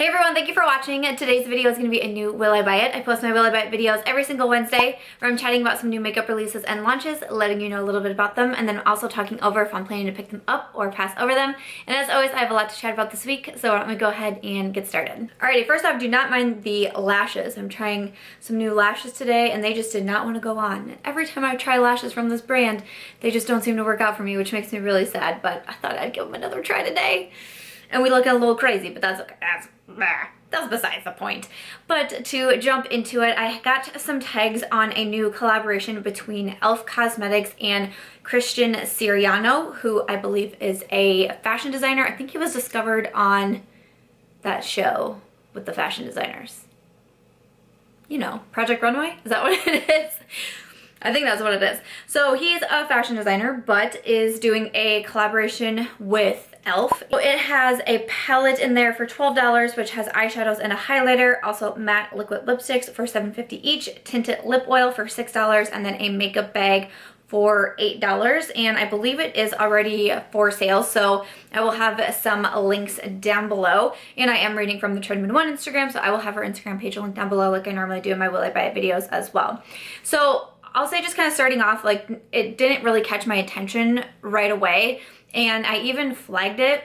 Hey everyone, thank you for watching. Today's video is going to be a new Will I Buy It. I post my Will I Buy It videos every single Wednesday where I'm chatting about some new makeup releases and launches, letting you know a little bit about them, and then also talking over if I'm planning to pick them up or pass over them. And as always, I have a lot to chat about this week, so why don't we go ahead and get started. Alrighty, first off, do not mind the lashes. I'm trying some new lashes today and they just did not want to go on. Every time I try lashes from this brand, they just don't seem to work out for me, which makes me really sad, but I thought I'd give them another try today. And we look a little crazy, but that's okay. That's besides the point. But to jump into it, I got some tags on a new collaboration between Becca Cosmetics and Siriano, who I believe is a fashion designer. I think he was discovered on that show with the fashion designers. You know, Project Runway? Is that what it is? I think that's what it is. So he's a fashion designer, but is doing a collaboration with e.l.f. So it has a palette in there for $12, which has eyeshadows and a highlighter, also matte liquid lipsticks for $7.50 each, tinted lip oil for $6, and then a makeup bag for $8, and I believe it is already for sale, so I will have some links down below. And I am reading from the Trendman One Instagram, so I will have her Instagram page linked down below like I normally do in my Will I Buy It videos as well. So I'll say, just kind of starting off, like, it didn't really catch my attention right away, and I even flagged it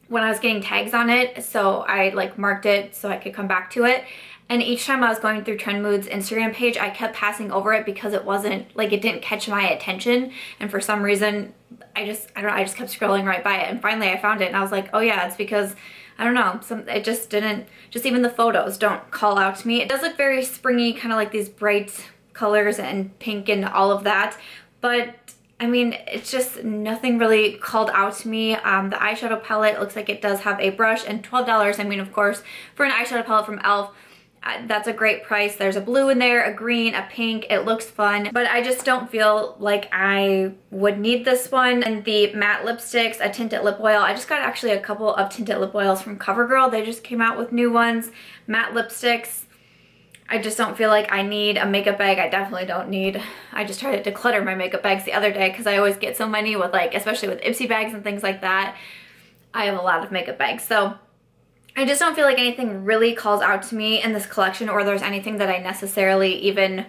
when I was getting tags on it, so I like marked it so I could come back to it. And each time I was going through Trend Mood's Instagram page, I kept passing over it because it wasn't, like, it didn't catch my attention, and for some reason I just kept scrolling right by it, and finally I found it and I was like, oh yeah, it's because I don't know, it just didn't, just even the photos don't call out to me. It does look very springy, kind of like these bright colors and pink and all of that, but I mean, it's just nothing really called out to me. The eyeshadow palette looks like it does have a brush, and $12, I mean, of course, for an eyeshadow palette from e.l.f., that's a great price. There's a blue in there, a green, a pink. It looks fun, but I just don't feel like I would need this one. And the matte lipsticks, a tinted lip oil. I just got actually a couple of tinted lip oils from CoverGirl. They just came out with new ones. Matte lipsticks. I just don't feel like I need a makeup bag. I definitely don't need, I just tried to declutter my makeup bags the other day because I always get so many with, like, especially with Ipsy bags and things like that. I have a lot of makeup bags. So I just don't feel like anything really calls out to me in this collection, or there's anything that I necessarily even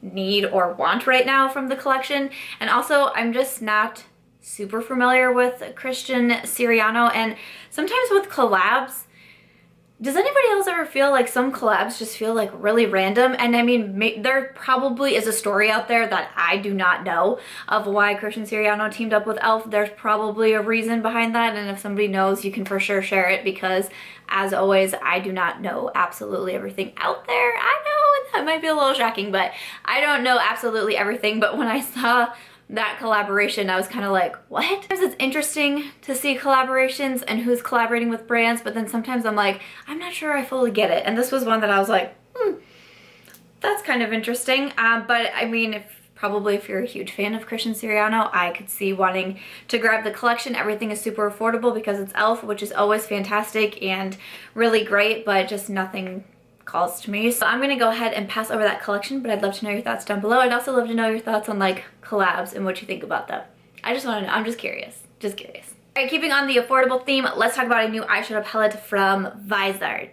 need or want right now from the collection. And also, I'm just not super familiar with Siriano, and sometimes with collabs, does anybody else ever feel like some collabs just feel like really random? And I mean, there probably is a story out there that I do not know of why Siriano teamed up with e.l.f. There's probably a reason behind that, and if somebody knows, you can for sure share it, because as always, I do not know absolutely everything out there. I know that might be a little shocking, but I don't know absolutely everything. But when I saw that collaboration, I was kind of like, what? Sometimes it's interesting to see collaborations and who's collaborating with brands, but then sometimes I'm like, I'm not sure I fully get it. And this was one that I was like, that's kind of interesting. But I mean, probably if you're a huge fan of Siriano, I could see wanting to grab the collection. Everything is super affordable because it's e.l.f., which is always fantastic and really great, but just nothing calls to me. So I'm gonna go ahead and pass over that collection, but I'd love to know your thoughts down below. I'd also love to know your thoughts on, like, collabs and what you think about them. I just want to know. I'm just curious. Just curious. All right, keeping on the affordable theme, let's talk about a new eyeshadow palette from Viseart.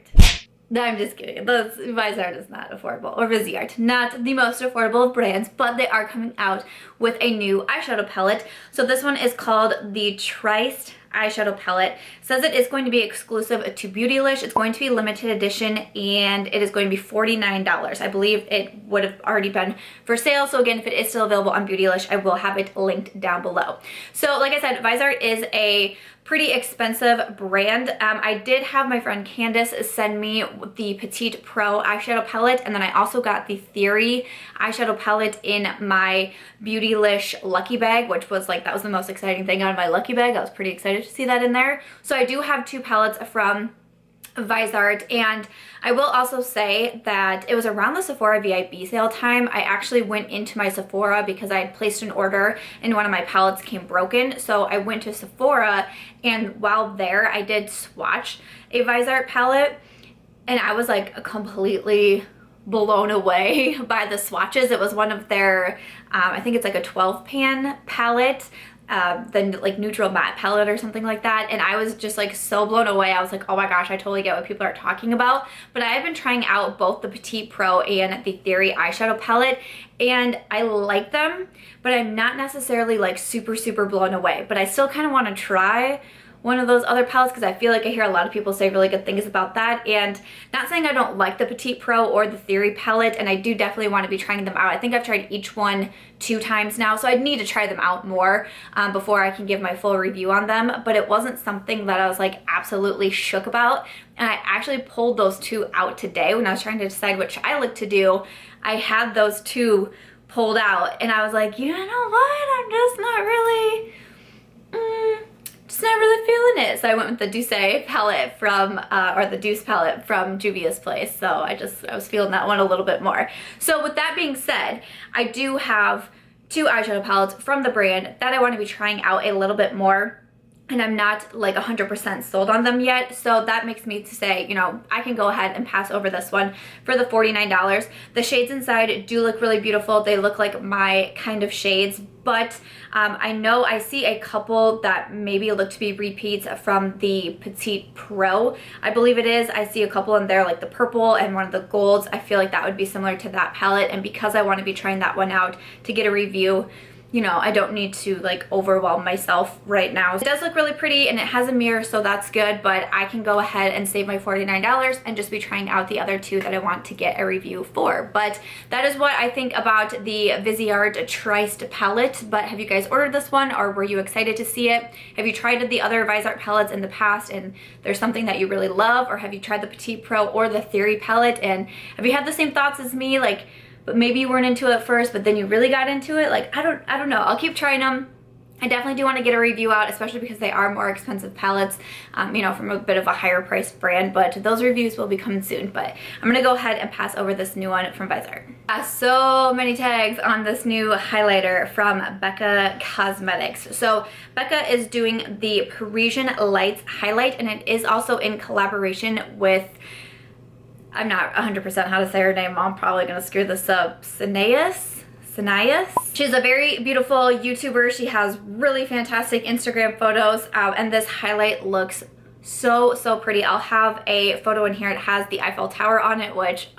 No, I'm just kidding. Viseart is not affordable, or Viseart, not the most affordable of brands, but they are coming out with a new eyeshadow palette. So this one is called the Tryst eyeshadow palette. It says it is going to be exclusive to Beautylish. It's going to be limited edition, and it is going to be $49. I believe it would have already been for sale. So again, if it is still available on Beautylish, I will have it linked down below. So like I said, Viseart is a pretty expensive brand. I did have my friend Candace send me the Petite Pro eyeshadow palette, and then I also got the Theory eyeshadow palette in my Beautylish lucky bag, which was like, that was the most exciting thing out of my lucky bag. I was pretty excited to see that in there. So I do have two palettes from Viseart, and I will also say that it was around the Sephora VIP sale time. I actually went into my Sephora because I had placed an order and one of my palettes came broken. So I went to Sephora, and while there I did swatch a Viseart palette, and I was like completely blown away by the swatches. It was one of their, I think it's like a 12 pan palette the like neutral matte palette or something like that, and I was just like so blown away. I was like, oh my gosh, I totally get what people are talking about. But I have been trying out both the Petite Pro and the Theory eyeshadow palette, and I like them, but I'm not necessarily like super blown away. But I still kind of want to try one of those other palettes because I feel like I hear a lot of people say really good things about that. And not saying I don't like the Petite Pro or the Theory palette, and I do definitely want to be trying them out. I think I've tried each one 2 times now, so I'd need to try them out more before I can give my full review on them. But it wasn't something that I was like absolutely shook about, and I actually pulled those 2 out today when I was trying to decide which eye look to do. I had those 2 pulled out, and I was like, you know what, I'm just not really feeling it. So I went with the Douce palette from, or the Douce palette from Juvia's place. So I was feeling that one a little bit more. So with that being said, I do have 2 eyeshadow palettes from the brand that I want to be trying out a little bit more. And I'm not like 100% sold on them yet. So that makes me to say, you know, I can go ahead and pass over this one for the $49. The shades inside do look really beautiful. They look like my kind of shades, but I know I see a couple that maybe look to be repeats from the Petite Pro, I believe it is. I see a couple in there, like the purple and one of the golds. I feel like that would be similar to that palette. And because I want to be trying that one out to get a review, you know, I don't need to like overwhelm myself right now. It does look really pretty and it has a mirror, so that's good, but I can go ahead and save my $49 and just be trying out the other 2 that I want to get a review for. But that is what I think about the Viseart Tryst palette. But have you guys ordered this one, or were you excited to see it? Have you tried the other Viseart palettes in the past and there's something that you really love? Or have you tried the Petite Pro or the Theory palette, and have you had the same thoughts as me, like, but maybe you weren't into it first, but then you really got into it? Like, I don't know. I'll keep trying them. I definitely do want to get a review out, especially because they are more expensive palettes, you know, from a bit of a higher priced brand, but those reviews will be coming soon. But I'm gonna go ahead and pass over this new one from Viseart. So many tags on this new highlighter from Becca Cosmetics. So Becca is doing the Parisian Lights highlight, and it is also in collaboration with, I'm not 100% how to say her name. I'm probably gonna screw this up. Sananas? She's a very beautiful YouTuber. She has really fantastic Instagram photos, and this highlight looks so pretty. I'll have a photo in here. It has the Eiffel Tower on it, which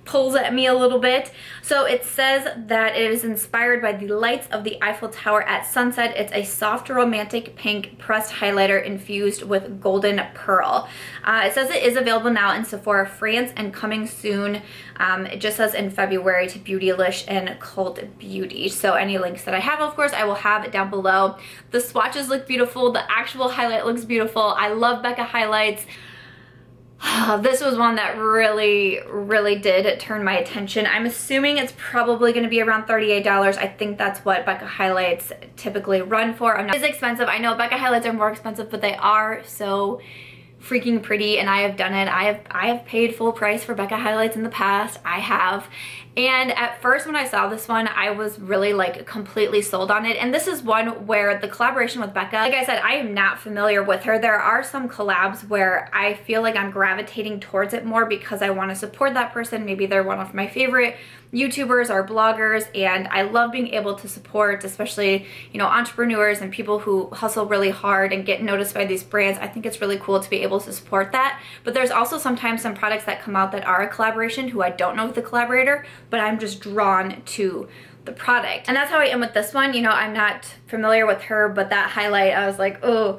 pulls at me a little bit. So it says that it is inspired by the lights of the Eiffel Tower at sunset. It's a soft romantic pink pressed highlighter infused with golden pearl. It says it is available now in Sephora France and coming soon. It just says in February to Beautylish and Cult Beauty. So any links that I have, of course, I will have it down below. The swatches look beautiful. The actual highlight looks beautiful. I love Becca highlights. This was one that really did turn my attention. I'm assuming it's probably going to be around $38. I think that's what Becca highlights typically run for. It's expensive. I know Becca highlights are more expensive, but they are so freaking pretty, and I have done it. I have paid full price for Becca highlights in the past. I have. And at first when I saw this one, I was really like completely sold on it. And this is one where the collaboration with Becca, like I said, I am not familiar with her. There are some collabs where I feel like I'm gravitating towards it more because I want to support that person. Maybe they're one of my favorite YouTubers or bloggers, and I love being able to support, especially, you know, entrepreneurs and people who hustle really hard and get noticed by these brands. I think it's really cool to be able to support that. But there's also sometimes some products that come out that are a collaboration who I don't know the collaborator, but I'm just drawn to the product. And that's how I am with this one. You know, I'm not familiar with her, but that highlight, I was like, ooh.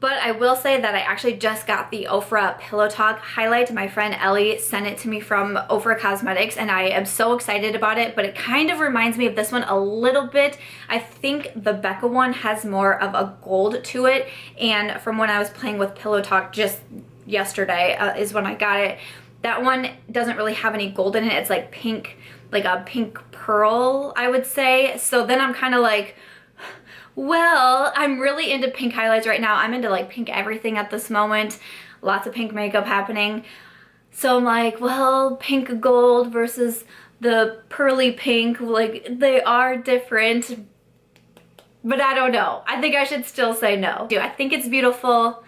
But I will say that I actually just got the Ofra Pillow Talk highlight. My friend Ellie sent it to me from Ofra Cosmetics, and I am so excited about it, but it kind of reminds me of this one a little bit. I think the Becca one has more of a gold to it, and from when I was playing with Pillow Talk just yesterday is when I got it. That one doesn't really have any gold in it. It's like pink, like a pink pearl, I would say. So then I'm kind of like, well, I'm really into pink highlights right now. I'm into like pink everything at this moment. Lots of pink makeup happening. So I'm like, well, pink gold versus the pearly pink, like they are different. But I don't know. I think I should still say no. I think it's beautiful.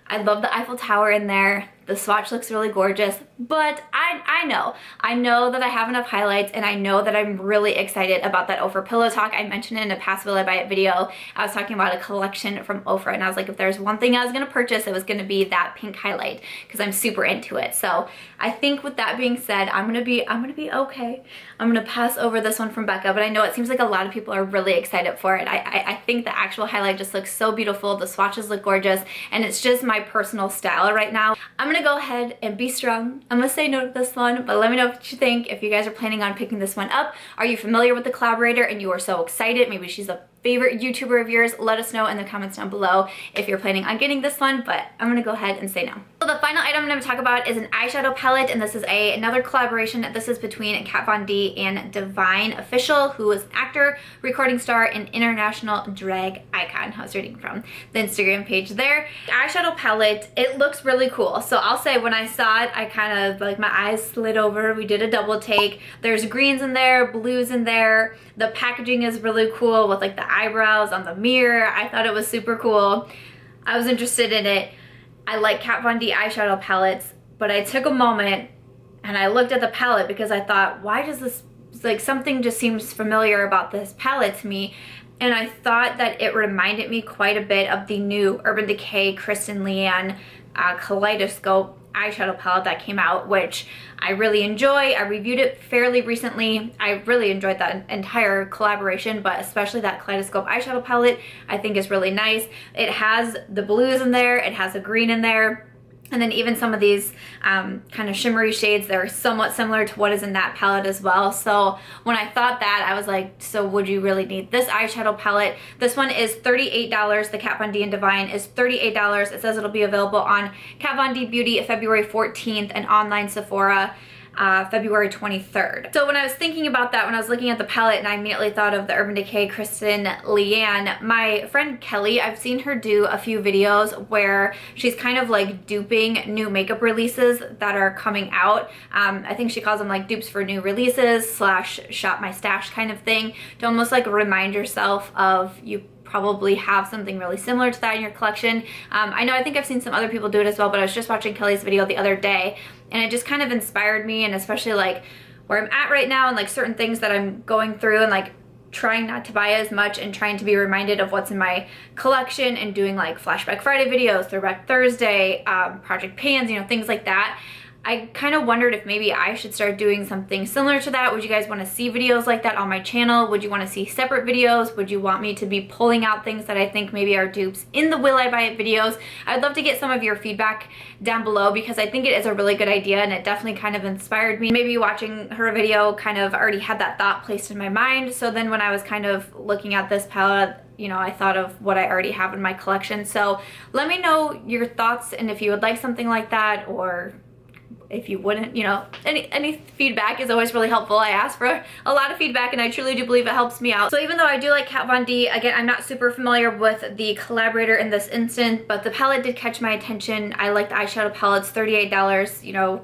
I love the Eiffel Tower in there. The swatch looks really gorgeous, but I know that I have enough highlights, and I know that I'm really excited about that Ofra Pillow Talk. I mentioned it in a past Will I Buy It video. I was talking about a collection from Ofra, and I was like, if there's one thing I was gonna purchase, it was gonna be that pink highlight, because I'm super into it. So I think with that being said, I'm gonna be okay. I'm gonna pass over this one from Becca, but I know it seems like a lot of people are really excited for it. I think the actual highlight just looks so beautiful. The swatches look gorgeous, and it's just my personal style right now. I'm gonna go ahead and be strong. I'm gonna say no to this one, but let me know what you think. If you guys are planning on picking this one up, are you familiar with the collaborator and you are so excited? Maybe she's a favorite YouTuber of yours. Let us know in the comments down below if you're planning on getting this one, but I'm gonna go ahead and say no. So the final item I'm gonna talk about is an eyeshadow palette, and this is another collaboration. This is between Kat Von D and Divine Official, who is an actor, recording star, and international drag icon. I was reading from the Instagram page there. The eyeshadow palette, it looks really cool. So I'll say when I saw it, I kind of, like, my eyes slid over. We did a double take. There's greens in there, blues in there. The packaging is really cool with like the eyebrows on the mirror. I thought it was super cool. I was interested in it. I like Kat Von D eyeshadow palettes, but I took a moment and I looked at the palette because I thought, why does this, like, something just seems familiar about this palette to me. And I thought that it reminded me quite a bit of the new Urban Decay Kristen Leanne Kaleidoscope eyeshadow palette that came out, which I really enjoy. I reviewed it fairly recently. I really enjoyed that entire collaboration, but especially that Kaleidoscope eyeshadow palette I think is really nice. It has the blues in there, it has a green in there, and then even some of these kind of shimmery shades that are somewhat similar to what is in that palette as well. So when I thought that, I was like, so would you really need this eyeshadow palette? This one is $38. The Kat Von D and Divine is $38. It says it'll be available on Kat Von D Beauty February 14th and online Sephora February 23rd. So when I was thinking about that, when I was looking at the palette, and I immediately thought of the Urban Decay Kristen Leanne, my friend Kelly, I've seen her do a few videos where she's kind of like duping new makeup releases that are coming out. I think she calls them like dupes for new releases slash shop my stash kind of thing, to almost like remind yourself of you probably have something really similar to that in your collection. I think I've seen some other people do it as well, but I was just watching Kelly's video the other day, and it just kind of inspired me, and especially like where I'm at right now and like certain things that I'm going through, and like trying not to buy as much and trying to be reminded of what's in my collection, and doing like Flashback Friday videos, Throwback Thursday, Project Pans, you know, things like that. I kind of wondered if maybe I should start doing something similar to that. Would you guys want to see videos like that on my channel? Would you want to see separate videos? Would you want me to be pulling out things that I think maybe are dupes in the Will I Buy It videos? I'd love to get some of your feedback down below, because I think it is a really good idea, and it definitely kind of inspired me. Maybe watching her video kind of already had that thought placed in my mind. So then when I was kind of looking at this palette, you know, I thought of what I already have in my collection. So let me know your thoughts, and if you would like something like that, or if you wouldn't, you know, any feedback is always really helpful. I ask for a lot of feedback, and I truly do believe it helps me out. So even though I do like Kat Von D, again, I'm not super familiar with the collaborator in this instant, but the palette did catch my attention. I like the eyeshadow palettes. $38, you know,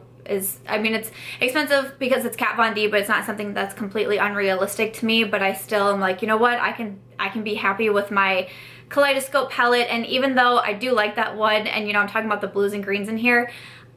I mean, it's expensive because it's Kat Von D, but it's not something that's completely unrealistic to me. But I still am like, you know what, I can be happy with my Kaleidoscope palette. And even though I do like that one, and you know, I'm talking about the blues and greens in here,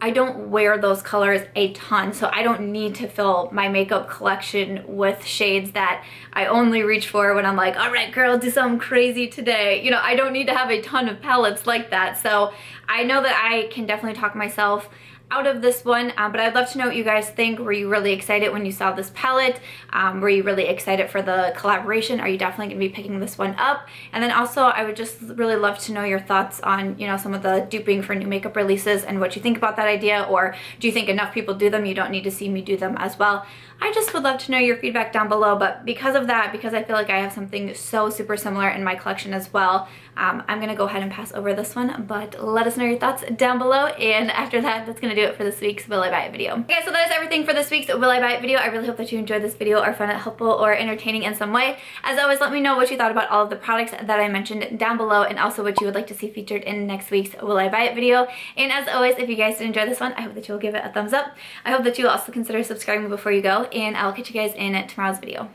I don't wear those colors a ton, so I don't need to fill my makeup collection with shades that I only reach for when I'm like, all right, girl, do something crazy today. You know, I don't need to have a ton of palettes like that. So I know that I can definitely talk myself out of this one, but I'd love to know what you guys think. Were you really excited when you saw this palette? Were you really excited for the collaboration? Are you definitely gonna be picking this one up? And then also, I would just really love to know your thoughts on, you know, some of the duping for new makeup releases and what you think about that idea, or do you think enough people do them, you don't need to see me do them as well? I just would love to know your feedback down below, but because of that, because I feel like I have something so super similar in my collection as well, I'm gonna go ahead and pass over this one, but let us know your thoughts down below. And after that, that's gonna do it for this week's Will I Buy It video. Okay, so that is everything for this week's Will I Buy It video. I really hope that you enjoyed this video or found it helpful or entertaining in some way. As always, let me know what you thought about all of the products that I mentioned down below, and also what you would like to see featured in next week's Will I Buy It video. And as always, if you guys did enjoy this one, I hope that you will give it a thumbs up. I hope that you will also consider subscribing before you go, and I'll catch you guys in tomorrow's video.